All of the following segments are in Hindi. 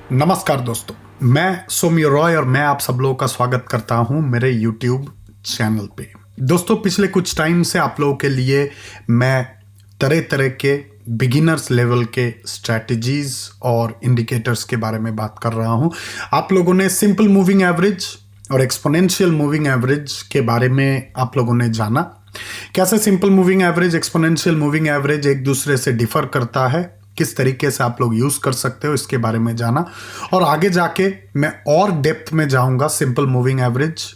नमस्कार दोस्तों, मैं सौम्य रॉय और मैं आप सब लोगों का स्वागत करता हूं मेरे YouTube चैनल पे। दोस्तों, पिछले कुछ टाइम से आप लोगों के लिए मैं तरह तरह के बिगिनर्स लेवल के स्ट्रैटेजीज और इंडिकेटर्स के बारे में बात कर रहा हूं। आप लोगों ने सिंपल मूविंग एवरेज और एक्सपोनेंशियल मूविंग एवरेज के बारे में आप लोगों ने जाना, कैसे simple moving average, exponential moving average एक दूसरे से डिफर करता है, किस तरीके से आप लोग यूज कर सकते हो, इसके बारे में जाना। और आगे जाके मैं और डेप्थ में जाऊंगा simple moving average,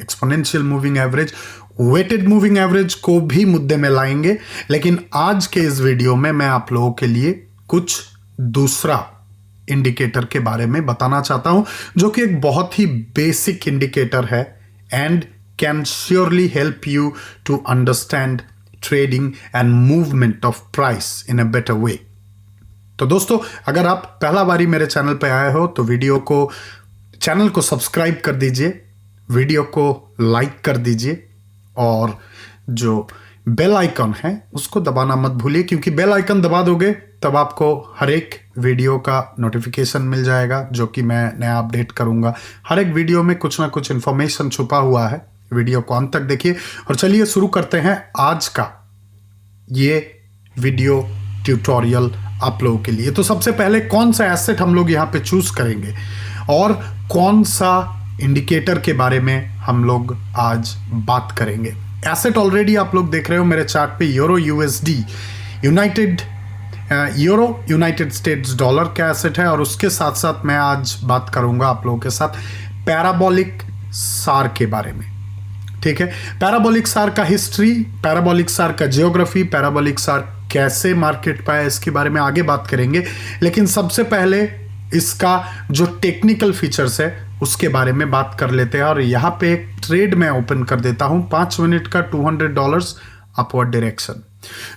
exponential moving average, weighted moving average को भी मुद्दे में लाएंगे। लेकिन आज के इस वीडियो में मैं आप लोगों के लिए कुछ दूसरा इंडिकेटर के बारे में बताना चाहता हूं, जो कि एक बहुत ही बेसिक इंडिकेटर है and can surely help you to understand trending and movement of price in a better way. तो दोस्तों, अगर आप पहला बारी मेरे चैनल पे आए हो तो चैनल को सब्सक्राइब कर दीजिए, वीडियो को लाइक कर दीजिए और जो बेल आइकन है उसको दबाना मत भूलिए, क्योंकि बेल आइकन दबा दोगे तब आपको हर एक वीडियो का नोटिफिकेशन मिल जाएगा जो कि मैं नया अपडेट करूंगा। हर एक वीडियो में कुछ ना कुछ इंफॉर्मेशन छुपा हुआ है। वीडियो को अंत तक देखिए और चलिए शुरू करते हैं आज का ये वीडियो ट्यूटोरियल आप लोगों के लिए। तो सबसे पहले कौन सा एसेट हम लोग यहाँ पे चूज करेंगे और कौन सा इंडिकेटर के बारे में हम लोग आज बात करेंगे। एसेट ऑलरेडी आप लोग देख रहे हो मेरे चार्ट पे, euro USD United states dollar का एसेट है। और उसके साथ साथ मैं आज बात करूंगा आप लोगों के साथ पैराबोलिक सार के बारे में। ठीक है, पैराबोलिक सार का हिस्ट्री, पैराबोलिक सार का जियोग्राफी, पैराबोलिक सार कैसे मार्केट पाया, इसके बारे में आगे बात करेंगे। लेकिन सबसे पहले इसका जो टेक्निकल फीचर्स है उसके बारे में बात कर लेते हैं। और यहाँ पे एक ट्रेड मैं ओपन कर देता हूं, 5 मिनट का $200 अपवर्ड डायरेक्शन।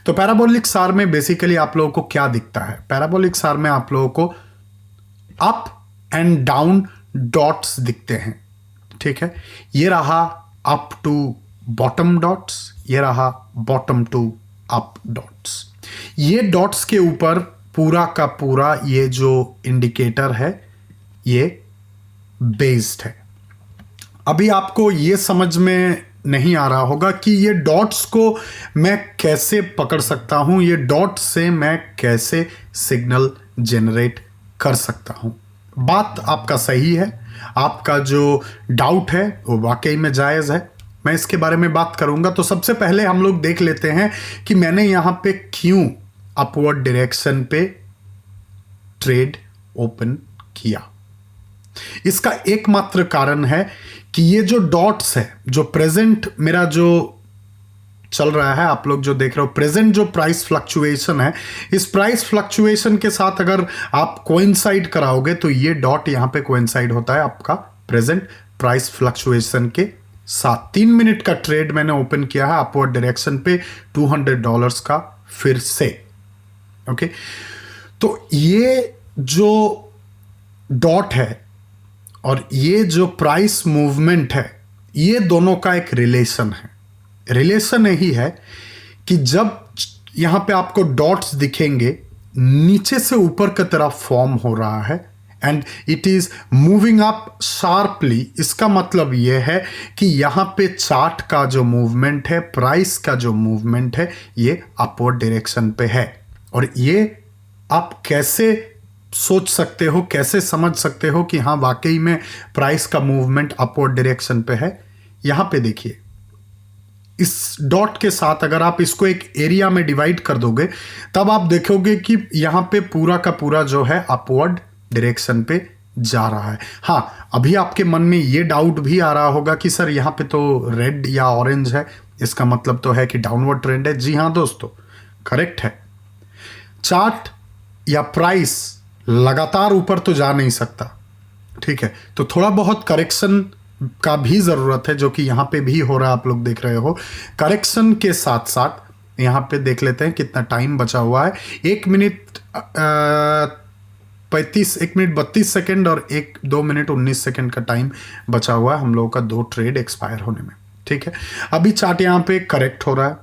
तो पैराबोलिक सार में बेसिकली आप लोगों को क्या दिखता है? पैराबोलिक सार में आप लोगों को अप एंड डाउन डॉट्स दिखते हैं। ठीक है, ये रहा अप टू बॉटम डॉट्स, ये रहा बॉटम टू अप डॉट्स। ये डॉट्स के ऊपर पूरा का पूरा ये जो इंडिकेटर है ये बेस्ड है। अभी आपको ये समझ में नहीं आ रहा होगा कि ये डॉट्स को मैं कैसे पकड़ सकता हूं, ये डॉट से मैं कैसे सिग्नल जनरेट कर सकता हूं। बात आपका सही है, आपका जो डाउट है वो वाकई में जायज है, मैं इसके बारे में बात करूंगा। तो सबसे पहले हम लोग देख लेते हैं कि मैंने यहां पे क्यों अपवर्ड डायरेक्शन पे ट्रेड ओपन किया। इसका एकमात्र कारण है कि ये जो डॉट्स है, जो प्रेजेंट मेरा जो चल रहा है, आप लोग जो देख रहे हो प्रेजेंट जो प्राइस फ्लक्चुएशन है, इस प्राइस फ्लक्चुएशन के साथ अगर आप कोइंसाइड कराओगे तो ये डॉट यहां पे कोइंसाइड होता है आपका प्रेजेंट प्राइस फ्लक्चुएशन के साथ। 3 मिनट का ट्रेड मैंने ओपन किया है अपवर्ड डायरेक्शन पे $200 का फिर से। ओके, तो ये जो डॉट है और ये जो प्राइस मूवमेंट है, ये दोनों का एक रिलेशन है। रिलेशन यही है कि जब यहां पे आपको डॉट्स दिखेंगे नीचे से ऊपर की तरफ फॉर्म हो रहा है and it is moving up sharply, इसका मतलब यह है कि यहां पे चार्ट का जो मूवमेंट है, प्राइस का जो मूवमेंट है, ये अपवर्ड डायरेक्शन पे है। और ये आप कैसे सोच सकते हो, कैसे समझ सकते हो कि हाँ वाकई में प्राइस का मूवमेंट अपवर्ड डायरेक्शन पे है? यहां पे देखिए, इस डॉट के साथ अगर आप इसको एक एरिया में डिवाइड कर दोगे तब आप देखोगे कि यहां पे पूरा का पूरा जो है अपवर्ड डायरेक्शन पे जा रहा है। हाँ, अभी आपके मन में ये डाउट भी आ रहा होगा कि सर यहाँ पे तो रेड या ऑरेंज है, इसका मतलब तो है कि डाउनवर्ड ट्रेंड है। जी हाँ दोस्तों, करेक्ट है। चार्ट या प्राइस लगातार ऊपर तो जा नहीं सकता, ठीक है, तो थोड़ा बहुत करेक्शन का भी जरूरत है, जो कि यहां पे भी हो रहा है, आप लोग देख रहे हो। करेक्शन के साथ साथ यहां पे देख लेते हैं कितना टाइम बचा हुआ है। 1 मिनट 32 सेकेंड और 2 मिनट 19 सेकेंड का टाइम बचा हुआ है हम लोगों का 2 ट्रेड एक्सपायर होने में। ठीक है, अभी चार्ट यहां पे करेक्ट हो रहा है।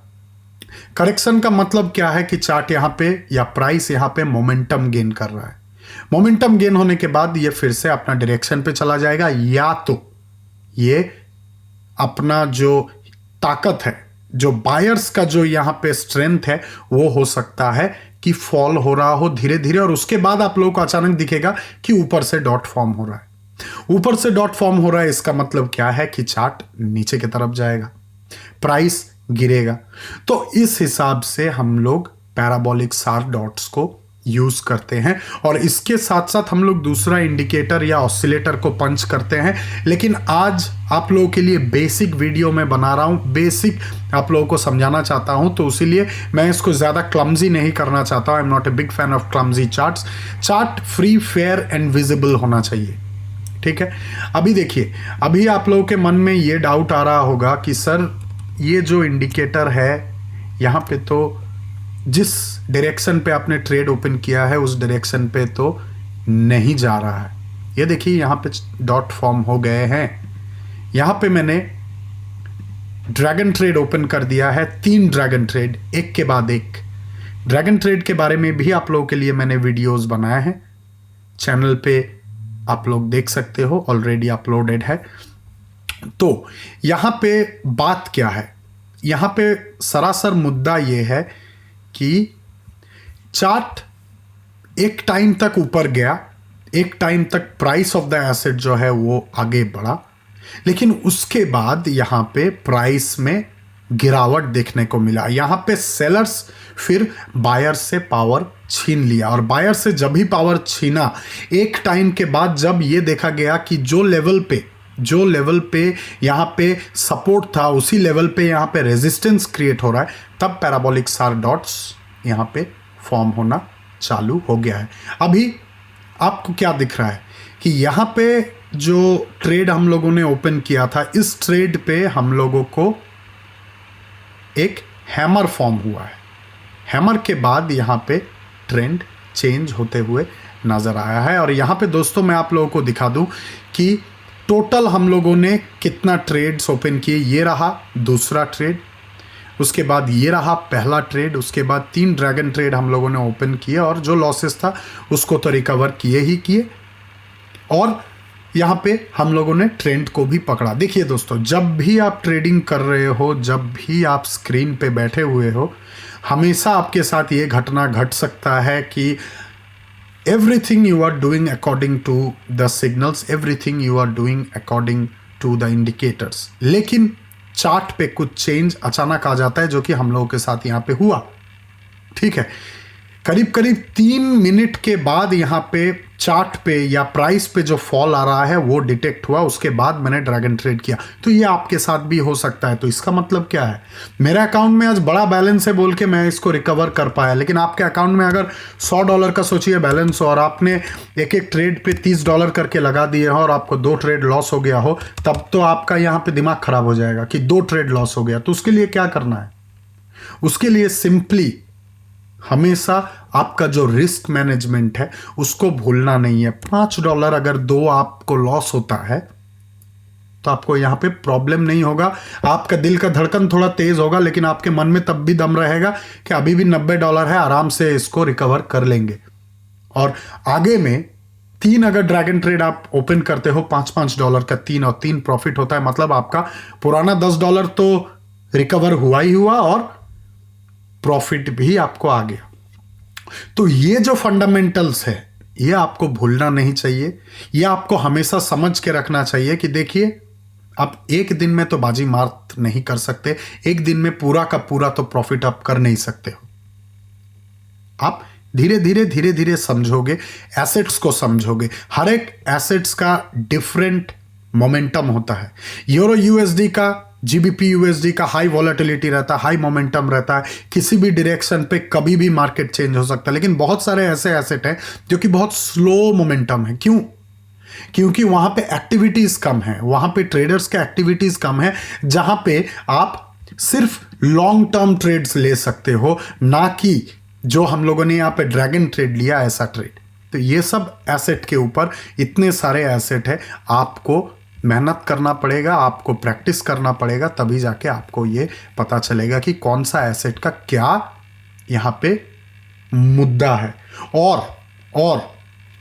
करेक्शन का मतलब क्या है कि चार्ट यहां पे या प्राइस यहां पे मोमेंटम गेन कर रहा है। मोमेंटम गेन होने के बाद ये फिर से अपना डायरेक्शन पे चला जाएगा, या तो ये अपना जो ताकत है, जो बायर्स का जो यहां पे स्ट्रेंथ है, वो हो सकता है कि फॉल हो रहा हो धीरे धीरे, और उसके बाद आप लोगों को अचानक दिखेगा कि ऊपर से डॉट फॉर्म हो रहा है। ऊपर से डॉट फॉर्म हो रहा है, इसका मतलब क्या है कि चार्ट नीचे की तरफ जाएगा, प्राइस गिरेगा। तो इस हिसाब से हम लोग पैराबोलिक सार डॉट्स को यूज करते हैं, और इसके साथ साथ हम लोग दूसरा इंडिकेटर या ऑसिलेटर को पंच करते हैं। लेकिन आज आप लोगों के लिए बेसिक वीडियो में बना रहा हूं, बेसिक आप लोगों को समझाना चाहता हूं, तो इसीलिए मैं इसको ज्यादा क्लमजी नहीं करना चाहता हूं। I am not a big fan of clumsy charts. Chart free, fair and visible होना चाहिए, ठीक है। अभी देखिए, अभी आप लोगों के मन में ये डाउट आ रहा होगा कि सर ये जो इंडिकेटर है यहाँ पे, तो जिस डायरेक्शन पे आपने ट्रेड ओपन किया है उस डायरेक्शन पे तो नहीं जा रहा है। ये देखिए यहाँ पे डॉट फॉर्म हो गए हैं। यहाँ पे मैंने ड्रैगन ट्रेड ओपन कर दिया है, 3 ड्रैगन ट्रेड एक के बाद एक। ड्रैगन ट्रेड के बारे में भी आप लोगों के लिए मैंने वीडियोस बनाए हैं, चैनल पे आप लोग देख सकते हो, ऑलरेडी अपलोडेड है। तो यहाँ पे बात क्या है, यहाँ पे सरासर मुद्दा ये है कि चार्ट एक टाइम तक ऊपर गया, एक टाइम तक प्राइस ऑफ द एसेट जो है वो आगे बढ़ा, लेकिन उसके बाद यहाँ पे प्राइस में गिरावट देखने को मिला। यहाँ पे सेलर्स फिर बायर से पावर छीन लिया, और बायर से जब भी पावर छीना, एक टाइम के बाद जब ये देखा गया कि जो लेवल पे यहाँ पे सपोर्ट था, उसी लेवल पे यहाँ पे रेजिस्टेंस क्रिएट हो रहा है, तब पैराबोलिक सार डॉट्स यहाँ पे फॉर्म होना चालू हो गया है। अभी आपको क्या दिख रहा है कि यहाँ पे जो ट्रेड हम लोगों ने ओपन किया था, इस ट्रेड पे हम लोगों को एक हैमर फॉर्म हुआ है। हैमर के बाद यहाँ पे ट्रेंड चेंज होते हुए नजर आया है। और यहाँ पे दोस्तों मैं आप लोगों को दिखा दूं कि टोटल हम लोगों ने कितना ट्रेड्स ओपन किए। ये रहा दूसरा ट्रेड, उसके बाद ये रहा पहला ट्रेड, उसके बाद 3 ड्रैगन ट्रेड हम लोगों ने ओपन किए, और जो लॉसेस था उसको तो रिकवर किए ही किए, और यहाँ पे हम लोगों ने ट्रेंड को भी पकड़ा। देखिए दोस्तों, जब भी आप ट्रेडिंग कर रहे हो, जब भी आप स्क्रीन पे बैठे हुए हो, हमेशा आपके साथ ये घटना घट सकता है कि everything you are doing according to the signals, everything you are doing according to the indicators, लेकिन चार्ट पे कुछ चेंज अचानक आ जाता है, जो कि हम लोगों के साथ यहाँ पे हुआ, ठीक है। करीब करीब 3 मिनट के बाद यहाँ पे चार्ट पे या प्राइस पे जो फॉल आ रहा है वो डिटेक्ट हुआ, उसके बाद मैंने ड्रैगन ट्रेड किया। तो ये आपके साथ भी हो सकता है। तो इसका मतलब क्या है, मेरे अकाउंट में आज बड़ा बैलेंस है बोल के मैं इसको रिकवर कर पाया, लेकिन आपके अकाउंट में अगर $100 का सोचिए बैलेंस हो, और आपने एक एक ट्रेड पे $30 करके लगा दिए हो, और आपको 2 ट्रेड लॉस हो गया हो, तब तो आपका यहाँ पे दिमाग खराब हो जाएगा कि 2 ट्रेड लॉस हो गया। तो उसके लिए क्या करना है, उसके लिए सिंपली हमेशा आपका जो रिस्क मैनेजमेंट है उसको भूलना नहीं है। $5 अगर 2 आपको लॉस होता है तो आपको यहां पे प्रॉब्लम नहीं होगा। आपका दिल का धड़कन थोड़ा तेज होगा, लेकिन आपके मन में तब भी दम रहेगा कि अभी भी $90 है, आराम से इसको रिकवर कर लेंगे। और आगे में 3 अगर ड्रैगन ट्रेड आप ओपन करते हो, $5 का 3 और 3 प्रॉफिट होता है, मतलब आपका पुराना $10 तो रिकवर हुआ ही हुआ, और प्रॉफिट भी आपको आ गया। तो ये जो फंडामेंटल्स है ये आपको भूलना नहीं चाहिए, ये आपको हमेशा समझ के रखना चाहिए कि देखिए, आप एक दिन में तो बाजी मार नहीं कर सकते, एक दिन में पूरा का पूरा तो प्रॉफिट आप कर नहीं सकते हो। आप धीरे धीरे समझोगे, एसेट्स को समझोगे। हर एक एसेट्स का डिफरेंट मोमेंटम होता है। यूरो यूएसडी का, जीबीपी यूएसडी का हाई वॉलेटिलिटी रहता है, हाई मोमेंटम रहता है, किसी भी डायरेक्शन पे कभी भी मार्केट चेंज हो सकता है। लेकिन बहुत सारे ऐसे एसेट हैं जो कि बहुत स्लो मोमेंटम है। क्यों? क्योंकि वहां पे एक्टिविटीज कम है, वहां पे ट्रेडर्स के एक्टिविटीज कम है, जहां पे आप सिर्फ लॉन्ग टर्म ट्रेड्स ले सकते हो, ना कि जो हम लोगों ने यहाँ पे ड्रैगन ट्रेड लिया ऐसा ट्रेड। तो ये सब एसेट के ऊपर इतने सारे एसेट है, आपको मेहनत करना पड़ेगा, आपको प्रैक्टिस करना पड़ेगा, तभी जाके आपको ये पता चलेगा कि कौन सा एसेट का क्या यहाँ पे मुद्दा है। और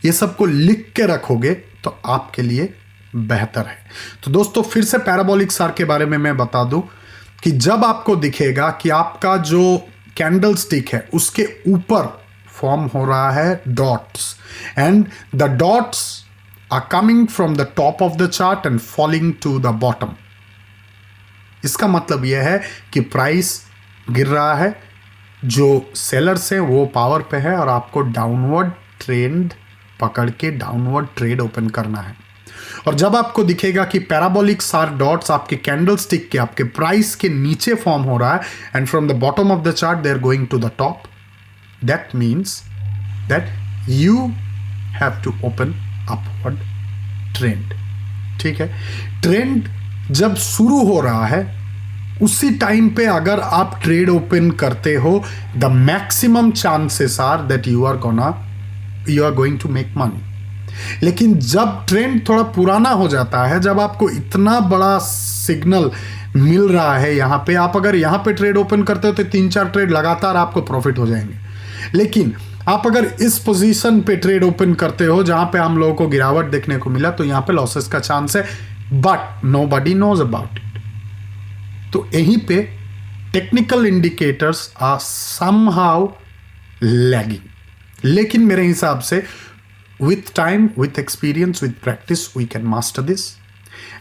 ये सबको लिख के रखोगे तो आपके लिए बेहतर है। तो दोस्तों फिर से पैराबोलिक सार के बारे में मैं बता दूं कि जब आपको दिखेगा कि आपका जो कैंडल स्टिक है उसके ऊपर फॉर्म हो रहा है dots, and the dots are coming from the top of the chart and falling to the bottom, इसका मतलब यह है कि प्राइस गिर रहा है, जो सेलर्स हैं वो पावर पे है और आपको डाउनवर्ड ट्रेंड पकड़ के डाउनवर्ड ट्रेड ओपन करना है। और जब आपको दिखेगा कि पैराबोलिक सार डॉट्स आपके कैंडल स्टिक के आपके प्राइस के नीचे फॉर्म हो रहा है and from the bottom of the chart they are going to the top, that means that you have to open upward trend. ठीक है, ट्रेंड जब शुरू हो रहा है उसी टाइम पे अगर आप ट्रेड ओपन करते हो, the maximum chances are that you are going to make money. लेकिन जब ट्रेंड थोड़ा पुराना हो जाता है, जब आपको इतना बड़ा सिग्नल मिल रहा है यहाँ पे, आप अगर यहाँ पे ट्रेड ओपन करते हो तो 3-4 ट्रेड लगातार आपको प्रॉफिट हो जाएंगे। लेकिन आप अगर इस पोजीशन पे ट्रेड ओपन करते हो जहां पे हम लोगों को गिरावट देखने को मिला, तो यहाँ पे लॉसेस का चांस है, but nobody knows about it. तो यहीं पे technical indicators are somehow lagging, लेकिन मेरे हिसाब से with time, with experience, with practice we can master this.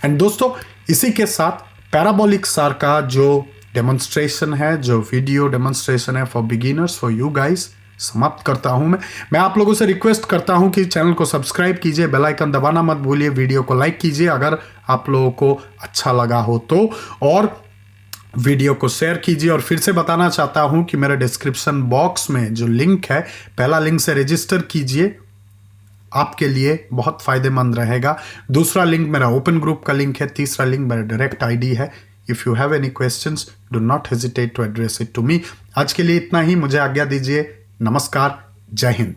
And दोस्तों इसी के साथ पैराबोलिक सार का जो डेमोन्स्ट्रेशन है, जो वीडियो डेमोन्स्ट्रेशन है for beginners, for you guys, समाप्त करता हूं। मैं आप लोगों से रिक्वेस्ट करता हूं कि चैनल को सब्सक्राइब कीजिए, बेल आइकन दबाना मत भूलिए, वीडियो को लाइक कीजिए अगर आप लोगों को अच्छा लगा हो तो, और वीडियो को शेयर कीजिए। और फिर से बताना चाहता हूं कि मेरे डिस्क्रिप्शन बॉक्स में जो लिंक है, पहला लिंक से रजिस्टर कीजिए, आपके लिए बहुत फायदेमंद रहेगा। दूसरा लिंक मेरा ओपन ग्रुप का लिंक है, तीसरा लिंक मेरा डायरेक्ट आईडी है। If you have any questions do not hesitate to address it to me. आज के लिए इतना ही, मुझे आज्ञा दीजिए। नमस्कार, जय हिंद।